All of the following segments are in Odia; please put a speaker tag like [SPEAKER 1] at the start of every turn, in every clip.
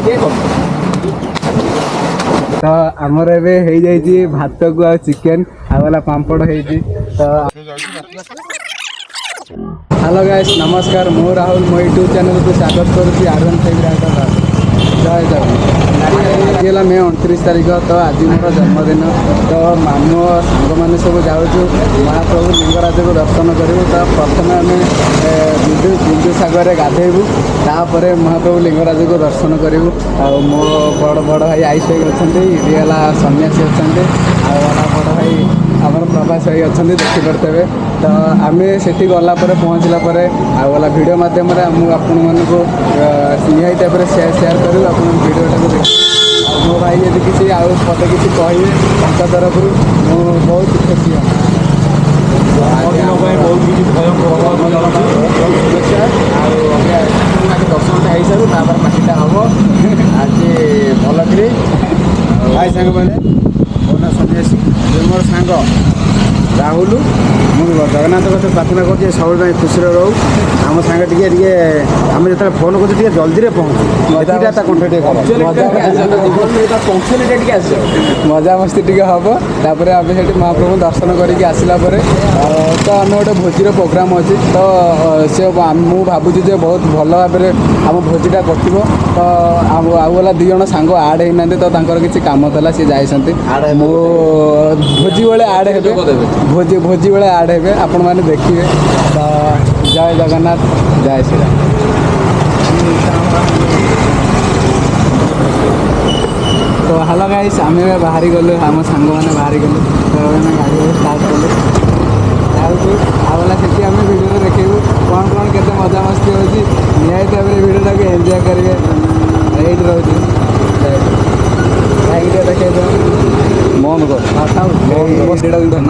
[SPEAKER 1] तो आमर ए भात को आ चिकेन आला पापड़ हो तो हेलो गाइस नमस्कार मु राहुल मो यूट्यूब चैनल को स्वागत करुँच R15 जय जगन्नाथ आज मे 29 तारीख तो आज मोर जन्मदिन तो मो सांग मैंने सब जाऊँ महाप्रभु लिंगराज को दर्शन करूँ तो प्रथम आम बिंदु सागर गाधेबू तापर महाप्रभु लिंगराज को दर्शन करूँ मो बड़ बड़ भाई आईस भाई अच्छा ये सन्यासी अच्छा बड़ भाई आमर प्रभास भाई अच्छा देखिपे तो आम से गला पहुँचला आला वीडियो मध्यम आपण मानक निहाई टाइप सेयार करूँ आप वीडियोटा को देख मो भाई यदि किसी मत कि कहे तरफ मुझे बहुत खुशी दर्शन हो सारू तापर पार्टीटा हम आज भलकरी भाई सांग मैंने मो ना सन्यासी मोर सांग राहुल मुझे जगन्नाथ कथ प्रार्थना कर सब खुशी रो आम सांगे टे आम जो फोन कर जल्दी पहुँचू मजा मस्ती टे हम तापर आम से महाप्रभु दर्शन करके आसला तो आम गोटे भोजीर प्रोग्राम अच्छी तो से मुझे भावुँ बहुत भल भाव आम भोजीटा कटो तो आउला दी जन सांग आड होना तो किसी कम था सी जाती मो भोजी बेले आड हे भोजी बेले आड हे आपण मैंने देखिए तो जय जगन्नाथ जय श्री राम। तो हेलो गाइस आम बाहरी गलु आम सांग मैंने बाहरी गलु तो गाड़ी स्टार्ट कलु आला से आम वीडियो देखू कौन कौन के मजा मस्ती होती निहाती भाव वीडियोटा को एंजॉय करेंगे ये रोचे देखे मन कर धन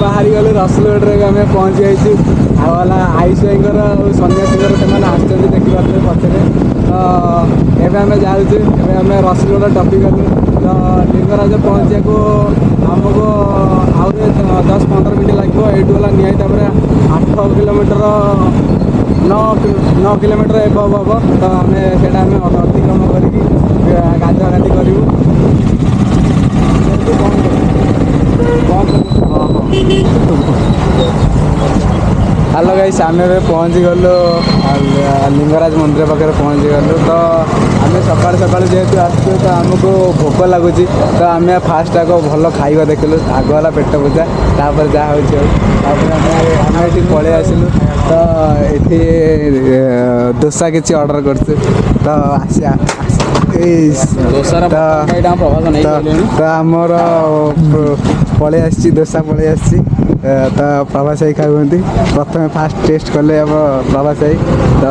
[SPEAKER 1] बाहरी गलु रसलगढ़ आम पहुँच जाइए आला आयुष भाई सन्यासी से आसते देखिए पचरे तो एवं आम जाऊँ आम रसलगढ़ टपी गलु तो लिंगराज पहुँचा को आमको आउ 10-15 मिनट लगे ये गला निहाई तापर 8 किलोमीटर 9 किलोमीटर एबव हम तो आम से अतिक्रम कर गाधुआगाधि करूँ हेलो गाइस आम पहुँच गलु लिंगराज मंदिर पाखे पहुँच गलु तो आम सका सका जेहेतु आसु तो आमको भोक लगुच तो आम फास्ट आग भल खाଇବା देखिलु आग वाला पेट पूजा तापर जहाँ होमें ये पलि आसलु तो ये डोसा किसी ऑर्डर कर आमर पलि आसी डोसा पलि आसी तो प्रभास भाई खाऊँगी प्रथम फास्ट टेस्ट कले आम प्रभास भाई तो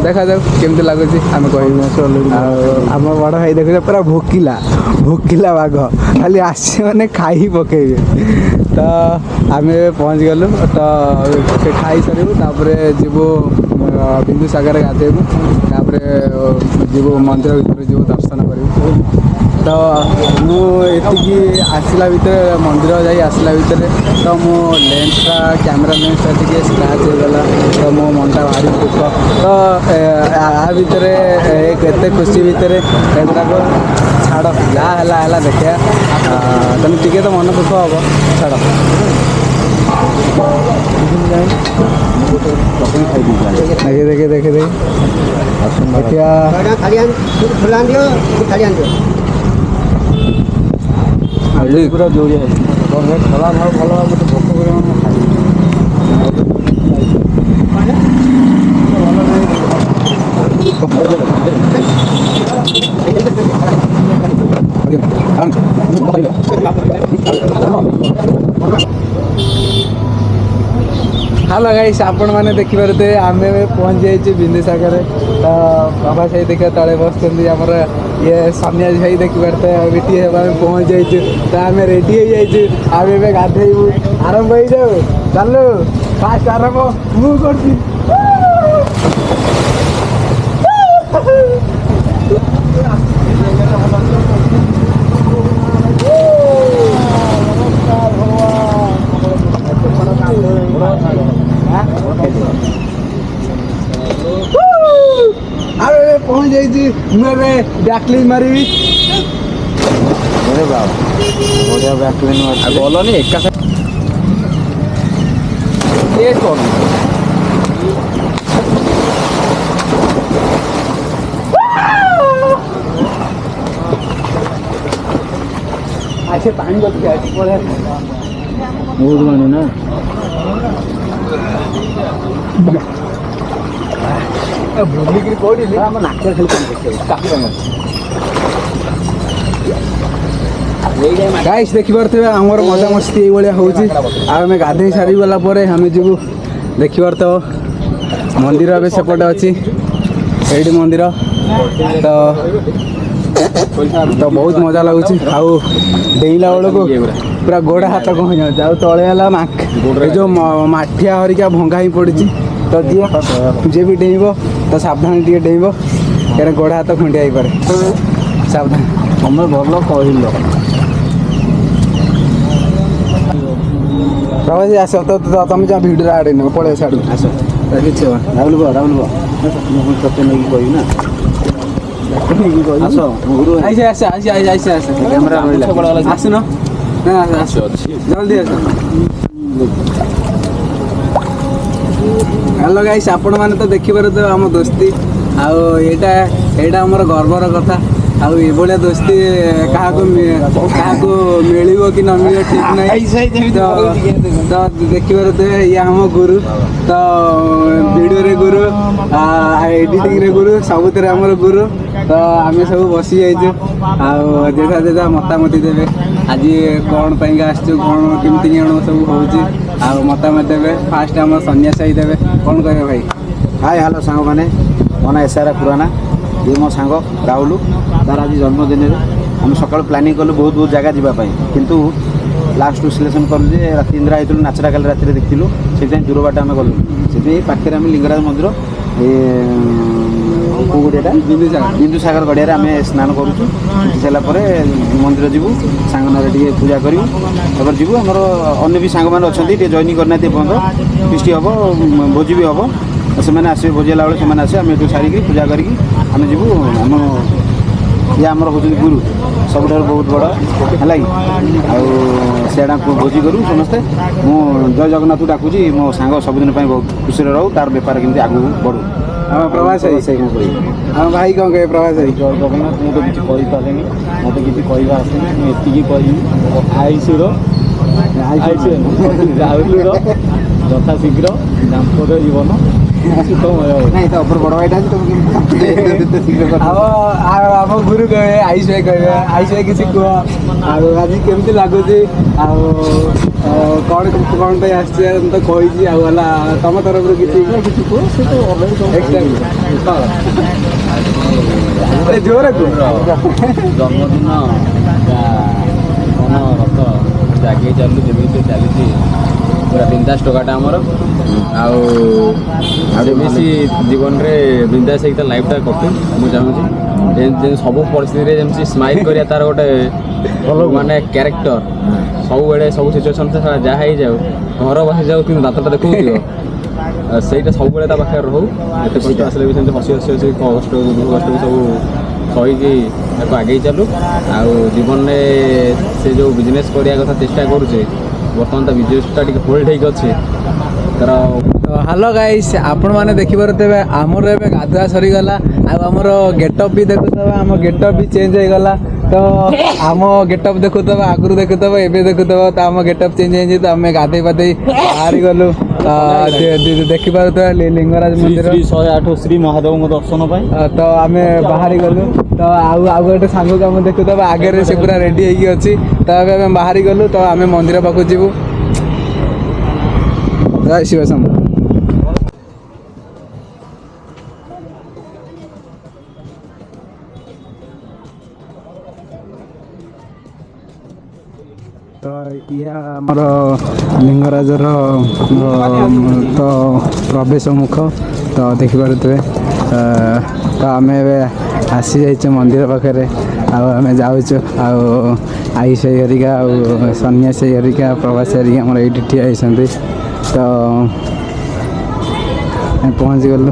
[SPEAKER 1] देखा जाऊ केमती लगुच आम कह आम बड़ भाई देखो पूरा भोकिला बाघ खाली आसी मैंने खाई पकेबे तो आम पहुँच गलु तो खाई सारू तापर जीवु बिंदु सागर गाधेबू तापर जीवु मंदिर भर जीवु दर्शन करूँ तो मुझे आसला भितर मंदिर जाई आसला भितर तो मो लेंसटा कैमेरा लेंसटा टी स्क्रैच होगला तो मो मनटा भारी दुख तो आ भितर केते खुशी भितर एगुड़ाक छाड़ जहाँ है देखा तुम टे तो मन दुख हम छाड़ देखे देखे देखे क्या
[SPEAKER 2] पूरा जोड़िया ଖରା ଭଲ ଗୋଟେ ଭୋକ କରିବ
[SPEAKER 1] हेलो गाइस आपण मैंने देखिपे आम पहुँच जाइए बिंदुसागर तो बाबा साई देखा तले बस ये सन्यासी भाई देखिपे बेटी आम पहुँच जाइए तो आम रेडी हो जाइए आम गाधेबू आरंभ हो जाऊ चलो फास्ट आरंभ मुझे पहुँच जाइए मुझे बैकलिन मारी
[SPEAKER 2] बढ़िया बैकलाइन गलनी एका
[SPEAKER 1] अच्छे पानी बच्चे
[SPEAKER 2] बहुत गाने ना
[SPEAKER 1] बुलिकी कौड़ी नाक खाली गाइस देखिपे आमर मजा मस्ती ये आम गाधे सारी गला आम जीवु देखिपे मंदिर ए सेपटे अच्छी से मंदिर तो बहुत मजा लगुच आउ डेला बेलू पूरा गोड़ हाथ कौन हो जाए आउ तले जो माठिया हरिका भंगा ही पड़ी तो जी भी डेब तो सावधान टे डेब क्या गोड़ हाथ खुंडिया पारे सावधान
[SPEAKER 2] तुम्हें भल कहल
[SPEAKER 1] प्रभासी आस तो तुम जहाँ भिडियो आड़े न पड़े साड़ू आस किसी
[SPEAKER 2] राहुल राहुल सत्य नहीं कह ना
[SPEAKER 1] आसन जल्दी आस हेलो गाइस आपण मैंने तो देखिपारे तो आम दोस्ती आईटा आमर गर्वर कथा आउ ये दोस्ती क्या मिल कि न मिल ठीक ना तो देखिए तो ये आम गुरु तो वीडियो रे गुरु एडिटिंग रे गुरु सबुत आमर गुरु तो आम सब बसी जाइए जेसा जेसा मतामती देवे आज कौन पाई आसचु कौन केमती सब हो मतामत देवे फास्ट आम सन्यासी देवे कौन कहे भाई
[SPEAKER 2] हाय हेलो सांग मैंने मो ना एसआर खुराना ये मो सांग राहुल तार आज जन्मदिन में आम सका प्लानिंग कलु बहुत बहुत जगह जावाई किंतु लास्ट सिलेक्शन कलु राति इंदिरा होती नाचटा काली राति देखिलु से दूर बाट आम गलु से पाखे आम लिंगराज मंदिर बिंदुसागर गड़िया आम स्नान करुचु सारापर मंदिर जीवु सांग ना पूजा करूँ तापर जीवु आमर अन्य भी सांग मैंने अच्छा जॉइनिंग करना पर्यटन फिस्ट हम भोजी भी हम से आसवे भोजिला बेले से आसवे आम ये सारिकी पूजा करी आम जीवु आम ये आमर हूँ गुरु सब बहुत बड़ है सीटा भोजी करूँ समस्ते मु जय जगन्नाथ डाकुची मो सांग सबुदिन बहुत खुशी रहू तार बेपार केमती आगू बढ़ू
[SPEAKER 1] हाँ प्रभास भाई हाँ भाई कौन कहे प्रभास भाई
[SPEAKER 2] जय जगन्नाथ मुझे किसी कहीपारे मत किसी कहवा आसेनी मुझे कह आईसीर राहुल यथा शीघ्र दाम्पत्य जीवन
[SPEAKER 1] नहीं तो ऊपर बड़ भाईटा आम गुरु कहे आयुष भाई कहे आयुष भाई किसी कह आज केमती लगुच कौन कौन पे आस तो कही आला तुम तरफ किसी जोर
[SPEAKER 2] जन्मदिन मन रथ जागे चलू जमी चली पूरा बिंदास टोकाटा आमर आसी जीवन में बिंदास एक लाइफटा कटू मुझे चाहूँगी सब परिस्थिति जमी स्माइल करा तार गोटे माने क्यारेक्टर सब बड़े सब सिचुएसन जहाँ ही जाऊ घर बसी जाऊ कि दाँतटा देखो सहीटा सब पाखे रहू एत कष्ट आसले भी हसी हसी हसी कष्ट दुख कष्ट भी सब सहीकि आगे चलू आ जीवन में से जो बिजनेस करा कथा चेष्टा करुचे
[SPEAKER 3] ବର୍ତ୍ତମାନ ତା ବିଜନେସଟା ଟିକେ ହୋଲ୍ଡ ହେଇକି ଅଛି ତାର।
[SPEAKER 1] ତ ହ୍ୟାଲୋ ଗାଇସ୍, ଆପଣମାନେ ଦେଖିପାରୁଥିବେ ଆମର ଏବେ ଗାଧୁଆ ସରିଗଲା ଆଉ ଆମର ଗେଟଅପ୍ ବି ଦେଖୁଥିବେ, ଆମ ଗେଟଅପ୍ ବି ଚେଞ୍ଜ ହେଇଗଲା। ତ ଆମ ଗେଟଅପ୍ ଦେଖୁଥିବ, ଆଗରୁ ଦେଖୁଥିବ, ଏବେ ଦେଖୁଥିବ, ତ ଆମ ଗେଟଅପ୍ ଚେଞ୍ଜ ହେଇଛି। ତ ଆମେ ଗାଧେଇ ପାଧେଇ ବାହାରି ଗଲୁ ଦେଖିପାରୁଥିବା ଲିଙ୍ଗରାଜ ମନ୍ଦିର
[SPEAKER 3] ଶ୍ରୀ 108 ଶ୍ରୀ ମହାଦେବଙ୍କ ଦର୍ଶନ ପାଇଁ।
[SPEAKER 1] ତ ଆମେ ବାହାରି ଗଲୁ। ତ ଆଉ ଗୋଟେ ସାଙ୍ଗକୁ ଆମେ ଦେଖୁଥିବା ଆଗରେ, ସେ ପୁରା ରେଡ଼ି ହେଇକି ଅଛି। ତ ଏବେ ଆମେ ବାହାରି ଗଲୁ, ତ ଆମେ ମନ୍ଦିର ପାଖକୁ ଯିବୁ। ଜୟ ଶିବ ଶମ୍ଭୁ। ତ ଇଏ ଆମର ଲିଙ୍ଗରାଜର ତ ପ୍ରବେଶ ମୁଖ। ତ ଦେଖିପାରୁଥିବେ, ତ ଆମେ ଏବେ ଆସିଯାଇଛୁ ମନ୍ଦିର ପାଖରେ। ଆଉ ଆମେ ଯାଉଛୁ, ଆଉ ଆଇ ସାହି ହେରିକା ଆଉ ସନ୍ନ୍ୟାସୀ ହେରିକା ପ୍ରବାସୀ ହେରିକା ଆମର ଏଇଠି ଠିଆ ହେଇଛନ୍ତି। ତ ପହଞ୍ଚିଗଲୁ।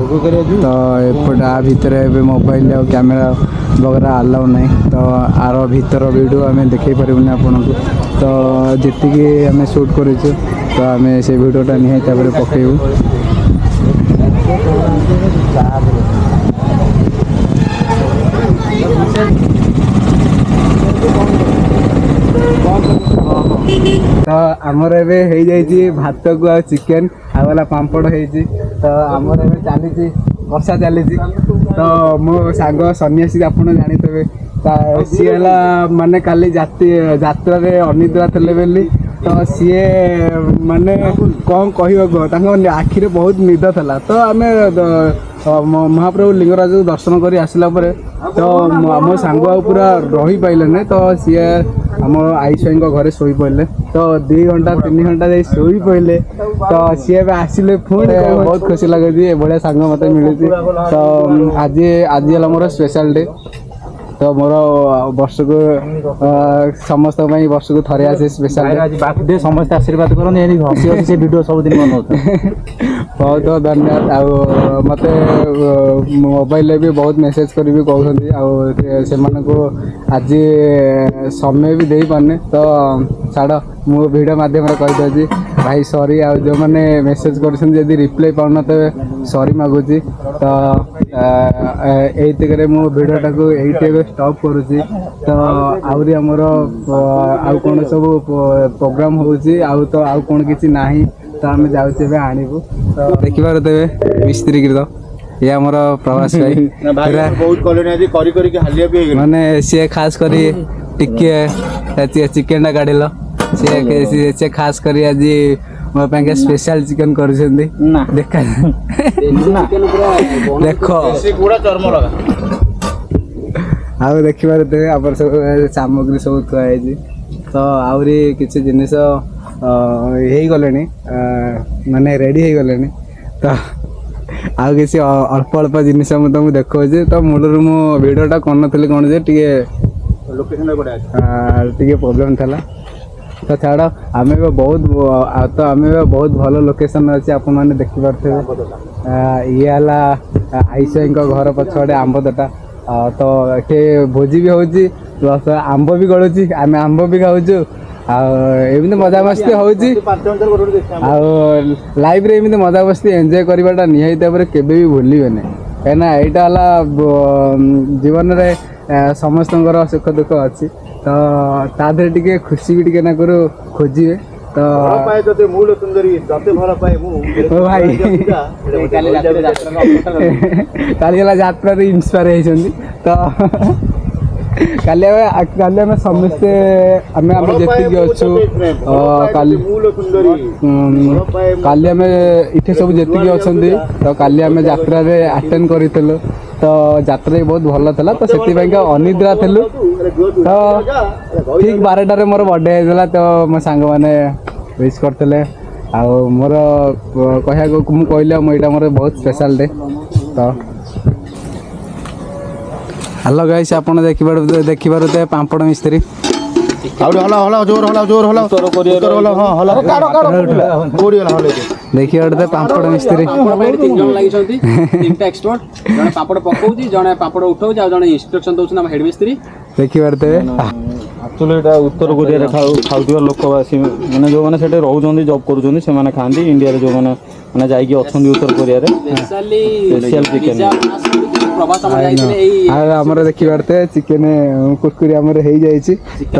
[SPEAKER 1] ତ ଏପଟେ ଭିତରେ ଏବେ ମୋବାଇଲ ଆଉ କ୍ୟାମେରା ବଗେରା ଆଲାଉ ନାହିଁ। ତ ଆର ଭିତର ଭିଡ଼ିଓ ଆମେ ଦେଖାଇ ପାରିବୁନି ଆପଣଙ୍କୁ। ତ ଯେତିକି ଆମେ ସୁଟ୍ କରିଛୁ, ତ ଆମେ ସେ ଭିଡ଼ିଓଟା ନିହାତି ଭାବରେ ପକାଇବୁ। ତ ଆମର ଏବେ ହେଇଯାଇଛି ଭାତକୁ ଆଉ ଚିକେନ ଆଉ ହେଲା ପାମ୍ପଡ଼ ହେଇଛି। ତ ଆମର ଏବେ ଚାଲିଛି, ବର୍ଷା ଚାଲିଛି। ତ ମୋ ସାଙ୍ଗ ସନ୍ନ୍ୟାସୀ ଆପଣ ଜାଣିଥିବେ, ସିଏ ହେଲା ମାନେ କାଲି ଯାତ୍ରାରେ ଅନିଦ୍ରା ଥିଲେ ବୋଲି। ତ ସିଏ ମାନେ କ'ଣ କହିବାକୁ, ତାଙ୍କ ଆଖିରେ ବହୁତ ନିଦ ଥିଲା। ତ ଆମେ ମହାପ୍ରଭୁ ଲିଙ୍ଗରାଜକୁ ଦର୍ଶନ କରି ଆସିଲା ପରେ, ତ ଆମ ସାଙ୍ଗ ଆଉ ପୁରା ରହିପାରିଲେନି। ତ ସିଏ ଆମ ଆଇ ସ୍ୱାଇଁଙ୍କ ଘରେ ଶୋଇପଡ଼ିଲେ। ତ 2 ଘଣ୍ଟା 3 ଘଣ୍ଟା ଯାଇ ଶୋଇପଡ଼ିଲେ। ତ ସିଏ ଏବେ ଆସିଲେ, ପୁଣି ବହୁତ ଖୁସି ଲାଗୁଛି ଏଭଳିଆ ସାଙ୍ଗ ମୋତେ ମିଳୁଛି। ତ ଆଜି ହେଲା ମୋର ସ୍ପେଶାଲ ଡେ। ତ ମୋର ବର୍ଷକୁ ସମସ୍ତଙ୍କ ପାଇଁ ବର୍ଷକୁ ଥରେ ଆସେ ସ୍ପେଶାଲ ଡେ।
[SPEAKER 3] ସମସ୍ତେ ଆଶୀର୍ବାଦ କରନ୍ତି, ଏମିତି ହସି ହସି ସେ ଭିଡ଼ିଓ ସବୁଦିନ ବନଉଛନ୍ତି।
[SPEAKER 1] ବହୁତ ବହୁତ ଧନ୍ୟବାଦ। ଆଉ ମୋତେ ମୋବାଇଲରେ ବି ବହୁତ ମେସେଜ୍ କରିବି କହୁଛନ୍ତି, ଆଉ ସେମାନଙ୍କୁ ଆଜି ସମୟ ବି ଦେଇପାରୁନି। ତ ଛାଡ଼, ମୁଁ ଭିଡ଼ିଓ ମାଧ୍ୟମରେ କହିଦେଉଛି ଭାଇ ସରି। ଆଉ ଯେଉଁମାନେ ମେସେଜ୍ କରୁଛନ୍ତି ଯଦି ରିପ୍ଲାଏ ପାଉନଥିବେ, ସରି ମାଗୁଛି। ତ ଏଇତିକରେ ମୁଁ ଭିଡ଼ିଓଟାକୁ ଏଇଠି ଏବେ ଷ୍ଟପ୍ କରୁଛି। ତ ଆହୁରି ଆମର ଆଉ କ'ଣ ସବୁ ପ୍ରୋଗ୍ରାମ୍ ହେଉଛି, ଆଉ କ'ଣ କିଛି ନାହିଁ। ତ ଆମେ ଯାଉଛୁ ଏବେ ଆଣିବୁ। ତ ଦେଖିପାରୁଥିବେ ମିସ୍ତ୍ରୀ ଗୀତ, ଇଏ ଆମର ପ୍ରବାସ ଭାଇ। ମାନେ ସିଏ ଖାସ୍ କରି ଟିକେ ଚିକେନଟା କାଢ଼ିଲ, ସିଏ ଖାସ୍ କରି ଆଜି ମୋ ପାଇଁ ସ୍ପେଶାଲ ଚିକେନ କରିଛନ୍ତି। ଦେଖ ଆଉ ଦେଖିପାରୁଥିବେ ଆମର ସବୁ ସାମଗ୍ରୀ ସବୁ ଥୁଆ ହେଇଛି। ତ ଆହୁରି କିଛି ଜିନିଷ ହେଇଗଲେଣି, ମାନେ ରେଡ଼ି ହେଇଗଲେଣି। ତ ଆଉ କିଛି ଅଳ୍ପ ଅଳ୍ପ ଜିନିଷ ମୁଁ ତୁମକୁ ଦେଖାଉଛି। ତ ମୂଳରୁ ମୁଁ ଭିଡ଼ିଓଟା କରିନଥିଲି କ'ଣ ଯେ ଟିକେ ପ୍ରୋବ୍ଲେମ୍ ଥିଲା। ତ ଛାଡ଼, ଆମେ ଏବେ ବହୁତ ଭଲ ଲୋକେସନ୍ ଅଛି, ଆପଣମାନେ ଦେଖିପାରୁଥିବେ। ଇଏ ହେଲା ଆଇ ସ୍ୱାଇଁଙ୍କ ଘର ପଛଆଡ଼େ ଆମ୍ବତୋଟା। ତ ଏଠି ଭୋଜି ବି ହେଉଛି, ପ୍ଲସ୍ ଆମ୍ବ ବି ଗଳୁଛି, ଆମେ ଆମ୍ବ ବି ଖାଉଛୁ। ଆଉ ଏମିତି ମଜାମସ୍ତି ହେଉଛି। ଆଉ ଲାଇଫ୍ରେ ଏମିତି ମଜାମସ୍ତି ଏନ୍ଜୟ କରିବାଟା ନିହାତି ଭାବରେ କେବେ ବି ଭୁଲିବେନି। କାହିଁକିନା ଏଇଟା ହେଲା ଜୀବନରେ ସମସ୍ତଙ୍କର ସୁଖ ଦୁଃଖ ଅଛି। ତ ତା ଦେହରେ ଟିକେ ଖୁସି ବି ଟିକେ ନାକରୁ ଖୋଜିବେ। ତ ଭାଇ କାଲି ହେଲା ଯାତ୍ରାରେ ଇନ୍ସପାୟାର ହେଇଛନ୍ତି। ତ କାଲି ଆମେ ସମସ୍ତେ ଆମେ ଯେତିକି ଅଛୁ, କାଲି ଆମେ ଏଠି ସବୁ ଯେତିକି ଅଛନ୍ତି, ତ କାଲି ଆମେ ଯାତ୍ରାରେ ଆଟେଣ୍ଡ କରିଥିଲୁ। ତ ଯାତ୍ରା ବି ବହୁତ ଭଲ ଥିଲା। ତ ସେଥିପାଇଁକା ଅନିଦ୍ରା ଥିଲୁ। ତ ଠିକ୍ 12ଟାରେ ମୋର ବର୍ଥଡ଼େ ହେଇଥିଲା। ତ ମୋ ସାଙ୍ଗମାନେ ୱିଶ୍ କରିଥିଲେ। ଆଉ ମୋର କହିବାକୁ ମୁଁ କହିଲି, ଆଉ ଏଇଟା ମୋର ବହୁତ ସ୍ପେଶାଲ ଡେ। ତ ହ୍ୟାଲୋ ଗାଇସ୍, ଆପଣ ଦେଖିପାରୁଥିବେ ପାମ୍ପଡ଼ ମିସ୍ତ୍ରୀ। ଦେଖିପାରୁଥିବେ ପାମ୍ପଡ଼ ମିସ୍ତ୍ରୀ।
[SPEAKER 3] 3 ଜଣ ଲାଗିଛନ୍ତି, 3ଟା ଏକ୍ସପର୍ଟ। ଜଣେ ପାମ୍ପଡ଼ ପକାଉଛି, ଜଣେ ପାମ୍ପଡ଼ ଉଠାଉଛି, ଆଉ ଜଣେ ଇନଷ୍ଟ୍ରକ୍ସନ ଦେଉଛନ୍ତି ଆମ ହେଡ୍ ମିସ୍ତ୍ରୀ।
[SPEAKER 1] ଦେଖିପାରୁଥିବେ
[SPEAKER 3] ଆକ୍ଚୁଆଲି ଏଇଟା ଉତ୍ତର କୋରିଆରେ ଖାଉଥିବା ଲୋକବାସୀ ମାନେ ଯେଉଁମାନେ ସେଠି ରହୁଛନ୍ତି ଜବ୍ କରୁଛନ୍ତି ସେମାନେ ଖାଆନ୍ତି। ଇଣ୍ଡିଆରେ ଯେଉଁମାନେ ମାନେ ଯାଇକି ଅଛନ୍ତି ଉତ୍ତର କୋରିଆରେ ସ୍ପେଶିଆଲ ଚିକେନ୍।
[SPEAKER 1] ଆଉ ଆମର ଦେଖିପାରୁଥିବେ ଚିକେନ କୁରକୁରି ଆମର ହେଇଯାଇଛି ତ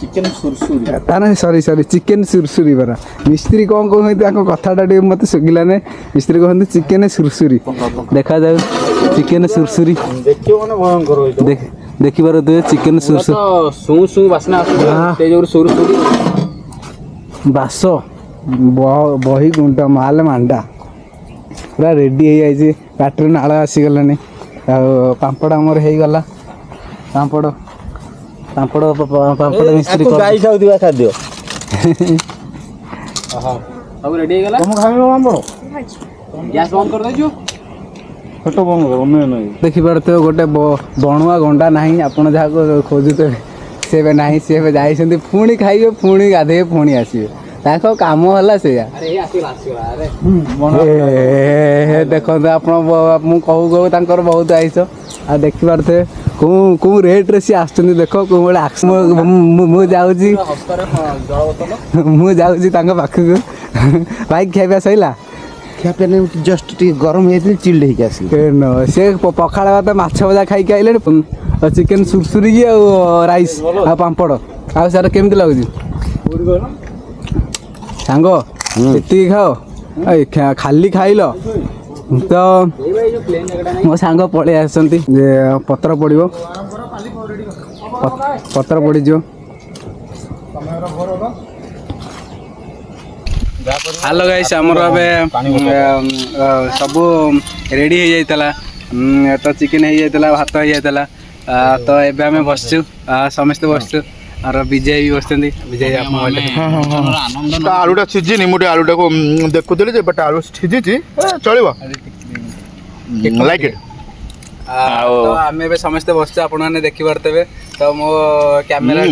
[SPEAKER 3] ଚିକେନ୍ ସୁରସୁରି
[SPEAKER 1] ତାହେଲେ ସରି ଚିକେନ ସୁରସୁରି ପରା। ମିସ୍ତ୍ରୀ କ'ଣ କହୁଛନ୍ତି ତାଙ୍କ କଥାଟା ଟିକେ ମୋତେ ଶୁଭିଲାନି। ମିସ୍ତ୍ରୀ କହନ୍ତି ଚିକେନ ସୁରସୁରି। ଦେଖାଯାଉ ଚିକେନ ସୁରସୁରି
[SPEAKER 3] ଦେଖିବ ମାନେ ଭୟଙ୍କର ହେଇଥିବ।
[SPEAKER 1] ଦେଖିପାରୁଥିବେ ଚିକେନ ସୁରସୁରି
[SPEAKER 3] ସୁ ବାସ୍ନା ଆସୁଛି ସେଇ ଯୋଗୁଁ ସୁରସୁରି।
[SPEAKER 1] ବାସ ବହି ଗୁଣ୍ଡ ମାଲ ମାଣ୍ଡା ପୁରା ରେଡ଼ି ହେଇଯାଇଛି। ପାଟିରୁ ନାଳ ଆସିଗଲାଣି। ଆଉ ପାମ୍ପଡ଼ ଆମର ହେଇଗଲା। ପାମ୍ପଡ଼ ମିସ୍ତ୍ରୀ
[SPEAKER 3] ଗାଈ ଖାଉଥିବା ଖାଦ୍ୟ
[SPEAKER 2] ସବୁ ରେଡ଼ି ହେଇଗଲା।
[SPEAKER 3] ତମ ଖାଇବ ଆମର
[SPEAKER 2] ଗ୍ୟାସ୍ ବନ୍ଦ କରିଦେଇଛୁ।
[SPEAKER 3] ପେଟ ବନ୍ଦ କର ଅନ୍ୟ ନାହିଁ।
[SPEAKER 1] ଦେଖିପାରୁଥିବେ ଗୋଟେ ବଣୁଆ ଗଣ୍ଡା ନାହିଁ। ଆପଣ ଯାହାକୁ ଖୋଜୁଥିବେ ସେ ଏବେ ନାହିଁ। ସେ ଏବେ ଯାଇଛନ୍ତି ପୁଣି ଖାଇବେ ପୁଣି ଗାଧେଇବେ ପୁଣି ଆସିବେ। ତାଙ୍କ କାମ ହେଲା ସେଇଆ। ଦେଖନ୍ତୁ ଆପଣ ମୁଁ କହୁ ତାଙ୍କର ବହୁତ ଆଇସ। ଆଉ ଦେଖିପାରୁଥିବେ କୋଉ ରେଟ୍ରେ ସିଏ ଆସୁଛନ୍ତି ଦେଖ କୋଉ ଭଳି ମୁଁ ଯାଉଛି ତାଙ୍କ ପାଖକୁ। ଭାଇ ଖିଆପିଆ ସଇଲା?
[SPEAKER 2] ଖିଆପିଆ ଜଷ୍ଟ ଟିକେ ଗରମ ହେଇଯାଇଥିଲି ଚିଲ୍ଡ ହେଇକି ଆସିଲି।
[SPEAKER 1] ସେ ପଖାଳ ଭାତ ମାଛ ଭଜା ଖାଇକି ଆଇଲେଣି। ଚିକେନ ସୁରସୁରିକି ଆଉ ରାଇସ୍ ଆଉ ପାମ୍ପଡ଼। ଆଉ ସାର୍ କେମିତି ଲାଗୁଛି ସାଙ୍ଗ? ଏତିକି ଖାଅ ଖାଲି ଖାଇଲ ତ ମୋ ସାଙ୍ଗ ପଳେଇ ଆସିଛନ୍ତି। ଯେ ପତ୍ର ପଡ଼ିବ ପତ୍ର ପଡ଼ିଯିବ। ହ୍ୟାଲୋ ଗାଇସ୍, ଆମର ଏବେ ସବୁ ରେଡ଼ି ହେଇଯାଇଥିଲା। ତ ଚିକେନ ହେଇଯାଇଥିଲା, ଭାତ ହେଇଯାଇଥିଲା। ତ ଏବେ ଆମେ ବସିଛୁ, ସମସ୍ତେ ବସିଛୁ। और विजय भी बसते विजय
[SPEAKER 4] आलूटा सीझिनी मुझे आलूटा को देखुली बट आलू सीझी चलो लाइक इट
[SPEAKER 1] तो आम समस्ते बसचे आपण मैंने देखिपे तो मो कैमेरा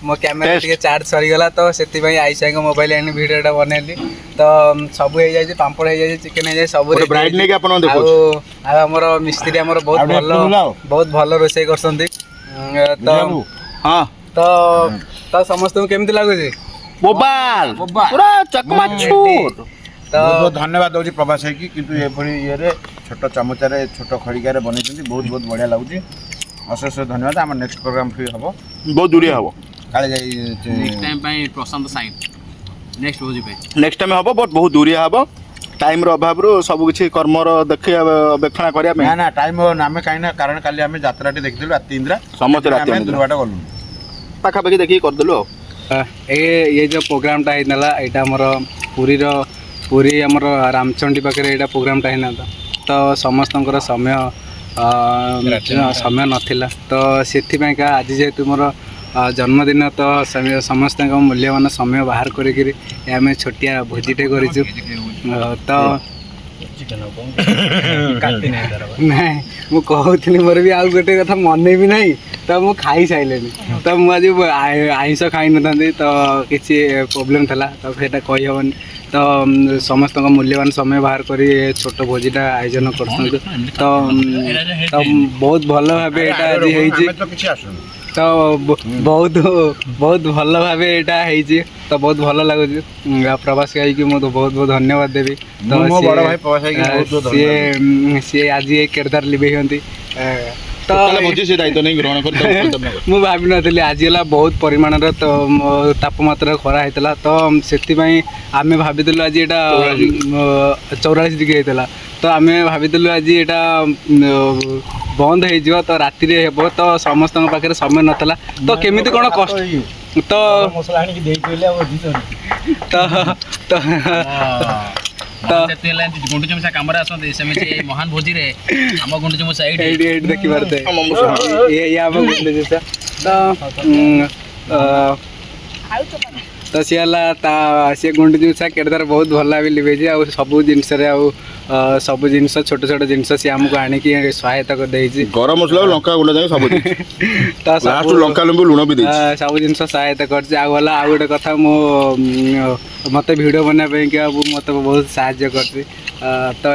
[SPEAKER 1] मो कैमेरा टे चार्ज सरीगला तो से आईसा मोबाइल आनी भिडियोटा बनैली तो सब हो जाए पापड़ हो जाए चिकेन हो जाए सब आमर मिस्त्री आमर बहुत भल रोसे कर तो समस्त केमती लगुच
[SPEAKER 4] बहुत धन्यवाद दूसरी प्रभास है कि ये छोट चमचार छोट खड़िकार बन बहुत बहुत बढ़िया लगुच अशेष धन्यवाद आम नेक्स्ट प्रोग्राम फ्री हम बहुत दूरिया हम नेक्स्ट टाइम हम बहुत दूरिया हम टाइम अभाव सब किसी कर्मर देखे अवेक्षण करा ना टाइम आम कहीं कारण काली आम जात्रा देखी रात इंदिरा समस्त दुर्गाटा गलु पाखापाखि देखिए करदेलु
[SPEAKER 1] ये जो प्रोग्रामटा होता यहाँ आमर पुरी आमर रामचंडी पाखे यहाँ प्रोग्रामटा होता तो समस्त समय समय नाला तो से आज जेहेतु मोर जन्मदिन तो समस्त मूल्यवान समय बाहर करें छोटिया भोजीटे कर तो कहूली मोर भी आउ गोटे कथा मन भी ना तो मुझे खाई सारे तो मुझे आईष खाई न तो किसी प्रोब्लेम था तो सेटा कही हेनी तो समस्त मूल्यवान समय बाहर कर छोट भोजीटा आयोजन कर तो बहुत भल भाव यहाँ तो बहुत बहुत भल भाव यहाँ तो बहुत भल लगुच प्रवास भाई की मुझे बहुत बहुत धन्यवाद देवी तो सी आज ये किरदार लिभे तो मुझे भाव नी आज है बहुत परिमाण तो तापमात्रा खरा होता तो से आम भाई आज यहाँ 44 डिग्री होता तो आम भाई आज यहाँ बंद हो तो राति हे तो समस्त पाखे समय नाला तो केमी कौन कष्ट
[SPEAKER 5] गुंडुचमूषा कम महान भोजी आम गुंडुचमूषा
[SPEAKER 1] देखी पारते तो सी सी गुंडुचमूषा किरदार बहुत भल भाव लिभे आ सब जिनस सब जिन छोट छोट जिनस सी आमको आणिकी सहायता कर
[SPEAKER 4] गरम मसला लंका गुंडा सब
[SPEAKER 1] तो
[SPEAKER 4] लंका लेंबू लुण भी
[SPEAKER 1] सब जिन सहायता कर आ गोटे कथा मो मत भिडियो बनाई मत बहुत साहाଯ୍य कर तो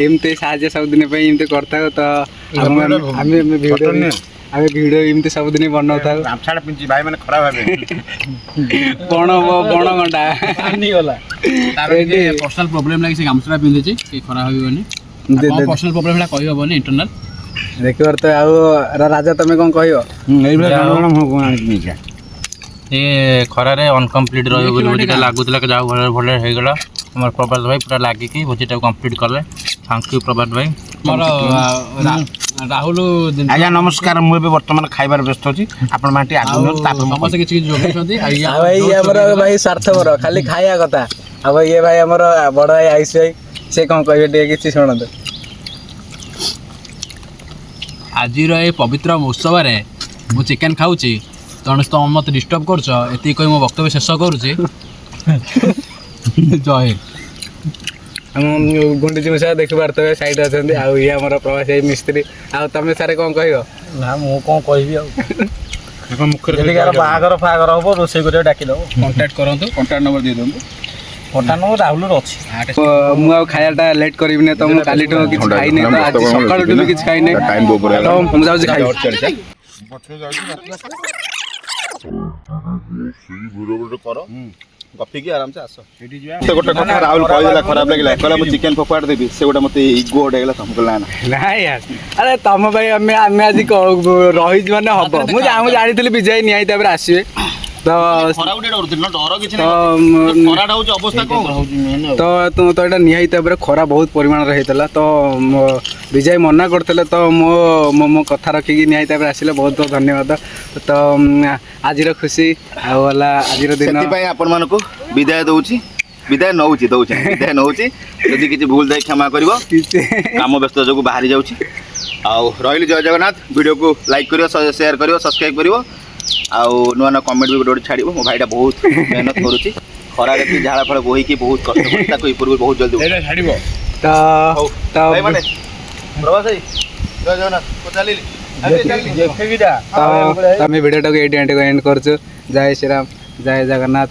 [SPEAKER 1] ଏମିତି ସାହାଯ୍ୟ ସବୁଦିନ ପାଇଁ ଏମିତି କରିଥାଉ। ତ ଆମେ ଭିଡ଼ିଓ ଏମିତି ସବୁଦିନ ବନାଉଥାଉ।
[SPEAKER 4] ଗାମଛାଟା ପିନ୍ଧି ଭାଇ ମାନେ ଖରାପ ଭାବେ
[SPEAKER 1] ବଣ ଘଣ୍ଟା
[SPEAKER 5] ତାର ଟିକେ ପର୍ସନାଲ ପ୍ରୋବ୍ଲେମ ଲାଗି ସେ ଗାମୁଛାଟା ପିନ୍ଧିଛି କି ଖରାପ ହବନି। ପର୍ସନାଲ ପ୍ରୋବ୍ଲେମ ହେଲା କହିହବନି ଇଣ୍ଟରନାଲ।
[SPEAKER 1] ଦେଖିବାର ତ ଆଉ ରାଜା ତମେ କ'ଣ କହିବ?
[SPEAKER 6] ଏ ଖରାରେ ଅନକମ୍ପ୍ଲିଟ୍ ରହିବ ବୋଲି ଭୋଜିଟା ଲାଗୁଥିଲା କି ଯାହା ଭଲ ହେଇଗଲା। ଆମର ପ୍ରଭାତ ଭାଇ ପୁରା ଲାଗିକି ଭୋଜିଟାକୁ କମ୍ପ୍ଲିଟ୍ କଲେ। ଥ୍ୟାଙ୍କ ୟୁ ପ୍ରଭାତ ଭାଇ।
[SPEAKER 5] ମୋର ରାହୁଲ
[SPEAKER 4] ଆଜ୍ଞା ନମସ୍କାର। ମୁଁ ଏବେ ବର୍ତ୍ତମାନ ଖାଇବାର ବ୍ୟସ୍ତ ଅଛି। ଆପଣ ମାନେ ଟିକେ ଆଗକୁ
[SPEAKER 5] ସମସ୍ତେ କିଛି ଯୋଗାଇଛନ୍ତି।
[SPEAKER 1] ଆଉ ଭାଇ ଆମର ଭାଇ ସ୍ୱାର୍ଥପର ଖାଲି ଖାଇବା କଥା। ଆଉ ଭାଇ ଇଏ ଭାଇ ଆମର ବଡ଼ ଭାଇ ଆୟୁଷ ଭାଇ ସେ କ'ଣ କହିବେ ଟିକେ କିଛି ଶୁଣନ୍ତୁ।
[SPEAKER 5] ଆଜିର ଏ ପବିତ୍ର ଉତ୍ସବରେ ମୁଁ ଚିକେନ୍ ଖାଉଛି, ତେଣୁ ତମେ ମୋତେ ଡିଷ୍ଟର୍ବ କରୁଛ। ଏତିକି କହି ମୋ ବକ୍ତବ୍ୟ ଶେଷ କରୁଛି। ଜୟ ହିନ୍ଦ।
[SPEAKER 1] ଆମ ଗୁଣ୍ଡିଚି ମୂଷା ଦେଖିପାରୁଥିବେ ସାଇଡ଼୍ ଅଛନ୍ତି। ଆଉ ଇଏ ଆମର ପ୍ରବାସୀ ମିସ୍ତ୍ରୀ। ଆଉ ତମେ ସାର୍ କ'ଣ କହିବ?
[SPEAKER 6] ନା ମୁଁ କ'ଣ କହିବି ଆଉ।
[SPEAKER 4] ଯଦି ବାହାଘର ଫାହାଘର ହବ ରୋଷେଇ କରିବାକୁ ଡାକିଦେବ।
[SPEAKER 5] କଣ୍ଟାକ୍ଟ କରନ୍ତୁ।
[SPEAKER 2] କଣ୍ଟାକ୍ଟ ନମ୍ବର ଦେଇଦିଅନ୍ତୁ।
[SPEAKER 6] ପଟା ନମ୍ବର ରାହୁଲର ଅଛି।
[SPEAKER 1] ମୁଁ ଆଉ ଖାଇବାଟା ଲେଟ୍ କରିବିନି। ତ ମୁଁ କାଲିଠୁ କିଛି ଖାଇନି। ତ ଆଜି ସକାଳୁଠୁ ବି କିଛି ଖାଇନି। ତ ମୁଁ ଯାଉଛି ଖାଇବି।
[SPEAKER 4] ଗପିକି ଆରାମସେ ଆସ। ସେ ଗୋଟେ କଥା ରାହୁଲ କହିଦେଲା ଖରାପ ଲାଗିଲା। କହିଲା ମୁଁ ଚିକେନ ଫୋପାଡ଼ି ଦେବି। ସେ ଗୋଟେ ମୋତେ ଇଗୋ ଗୋଟେ ହେଇଗଲା। ତମକୁ କହିଲା ନା
[SPEAKER 1] ନାଇଁ ୟାର ଆରେ ତମ ପାଇଁ ଆମେ ଆଜି ରହିଛୁ ମାନେ ହବ। ମୁଁ ଜାଣିଥିଲି ବିଜୟ ନିହାତି ଭାବରେ ଆସିବେ। ତ ଏଇଟା ନିହାତି ଭାବରେ ଖରା ବହୁତ ପରିମାଣରେ ହେଇଥିଲା। ତ ବିଜୟ ମନା କରିଥିଲେ। ତ ମୋ କଥା ରଖିକି ନିହାତି ଭାବରେ ଆସିଲେ। ବହୁତ ବହୁତ ଧନ୍ୟବାଦ। ତ ଆଜିର ଖୁସି ଆଉ ହେଲା ଆଜିର ଦିନ
[SPEAKER 4] ସେଥିପାଇଁ ଆପଣମାନଙ୍କୁ ବିଦାୟ ଦଉଛି। ବିଦାୟ ନେଉଛି ଯଦି କିଛି ଭୁଲ ଥାଏ କ୍ଷମା କରିବ। କାମ ବ୍ୟସ୍ତ ଯୋଗୁଁ ବାହାରି ଯାଉଛି। ଆଉ ରହିଲି। ଜୟ ଜଗନ୍ନାଥ। ଭିଡ଼ିଓକୁ ଲାଇକ୍ କରିବ, ସେୟାର କରିବ, ସବସ୍କ୍ରାଇବ୍ କରିବ। ଆଉ ନୂଆ ନୂଆ କମେଣ୍ଟ ବି ଗୋଟେ ଛାଡ଼ିବ। ମୋ ଭାଇଟା ବହୁତ ମେହନତ କରୁଛି। ଖରାରେ ବି ଝାଳ ଫାଳ ବୋହିକି ବହୁତ କଷ୍ଟ କରୁଛି। ତାକୁ ଏଇ ପୂର୍ବରୁ ବହୁତ ଜଲ୍ଦି ଛାଡ଼ିବ।
[SPEAKER 1] ତ
[SPEAKER 4] ଭାଇମାନେ ପ୍ରବାସ ଭାଇ ଜୟ ଜଗନ୍ନାଥ। ଚାଲିଲି
[SPEAKER 1] ଆମେ ଭିଡ଼ିଓଟାକୁ ଏଇଠି ଏଣ୍ଡ କରୁଛୁ। ଜୟ ଶ୍ରୀରାମ, ଜୟ ଜଗନ୍ନାଥ।